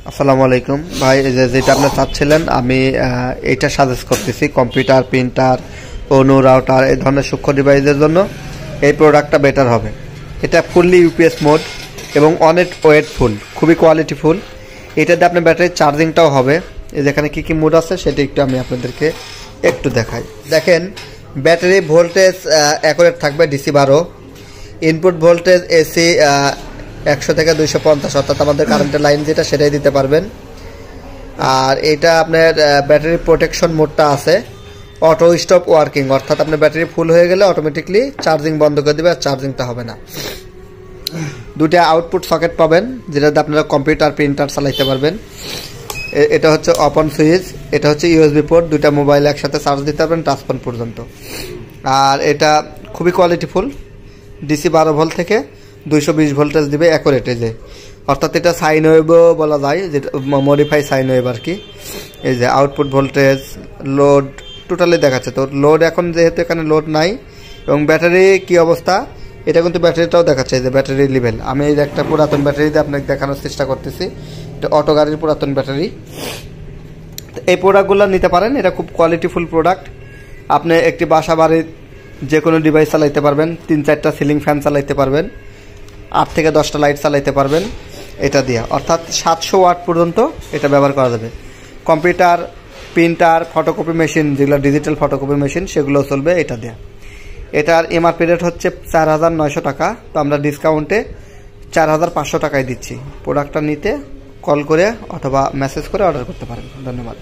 আসসালামু আলাইকুম ভাই, যেটা আপনি চাচ্ছিলেন আমি এটা সাজেস্ট করতেছি। কম্পিউটার, প্রিন্টার, অনু, রাউটার এই ধরনের সূক্ষ্ম ডিভাইসের জন্য এই প্রোডাক্টটা বেটার হবে। এটা ফুললি ইউপিএস মোড এবং অনেক ওয়েটফুল, খুবই কোয়ালিটিফুল। এটাতে আপনার ব্যাটারির চার্জিংটাও হবে। এই যেখানে কী কী মোড আছে সেটা একটু আমি আপনাদেরকে একটু দেখাই। দেখেন, ব্যাটারি ভোল্টেজ অ্যাকুরেট থাকবে ডিসি 12, ইনপুট ভোল্টেজ এসি 100 থেকে 250, অর্থাৎ আমাদের কারেন্টের লাইন যেটা সেটাই দিতে পারবেন। আর এটা আপনার ব্যাটারি প্রোটেকশন মোডটা আছে, অটো স্টপ ওয়ার্কিং, অর্থাৎ আপনার ব্যাটারি ফুল হয়ে গেলে অটোমেটিকলি চার্জিং বন্ধ করে দেবে, আর চার্জিংটা হবে না। দুটা আউটপুট সকেট পাবেন যেটাতে আপনারা কম্পিউটার, প্রিন্টার চালাইতে পারবেন। এটা হচ্ছে ওপেন সুইচ, এটা হচ্ছে ইউএসবি পোর্ট, দুটা মোবাইল একসাথে চার্জ দিতে পারবেন টাচপোন পর্যন্ত। আর এটা খুবই কোয়ালিটিফুল, ডিসি 12 ভোল্ট থেকে 220 ভোল্টেজ দিবে অ্যাকুরেটেজে, অর্থাৎ এটা সাইন ওয়েভও বলা যায়, যেটা মডিফাই সাইন ওয়েভ আর কি। এই যে আউটপুট ভোল্টেজ, লোড টোটালি দেখাচ্ছে। তো লোড এখন যেহেতু এখানে লোড নাই, এবং ব্যাটারি কি অবস্থা এটা কিন্তু ব্যাটারিটাও দেখাচ্ছে। এই যে ব্যাটারি লেভেল, আমি এই যে একটা পুরাতন ব্যাটারি দিয়ে আপনাকে দেখানোর চেষ্টা করতেছি। এটা অটো গাড়ির পুরাতন ব্যাটারি। এই প্রোডাক্টগুলো নিতে পারেন, এটা খুব কোয়ালিটিফুল প্রোডাক্ট। আপনি একটি বাসা বাড়ির যে কোনো ডিভাইস চালাইতে পারবেন, 3-4টা সিলিং ফ্যান চালাইতে পারবেন, 8 থেকে 10টা লাইট চালাইতে পারবেন এটা দিয়ে, অর্থাৎ 700 ওয়াট পর্যন্ত এটা ব্যবহার করা যাবে। কম্পিউটার, প্রিন্টার, ফটোকপি মেশিন, যেগুলো ডিজিটাল ফটোকপি মেশিন সেগুলো চলবে এটা দিয়ে। এটার এমআরপি রেট হচ্ছে 4900 টাকা, তো আমরা ডিসকাউন্টে 4500 টাকায় দিচ্ছি। প্রোডাক্টটা নিতে কল করে অথবা মেসেজ করে অর্ডার করতে পারেন। ধন্যবাদ।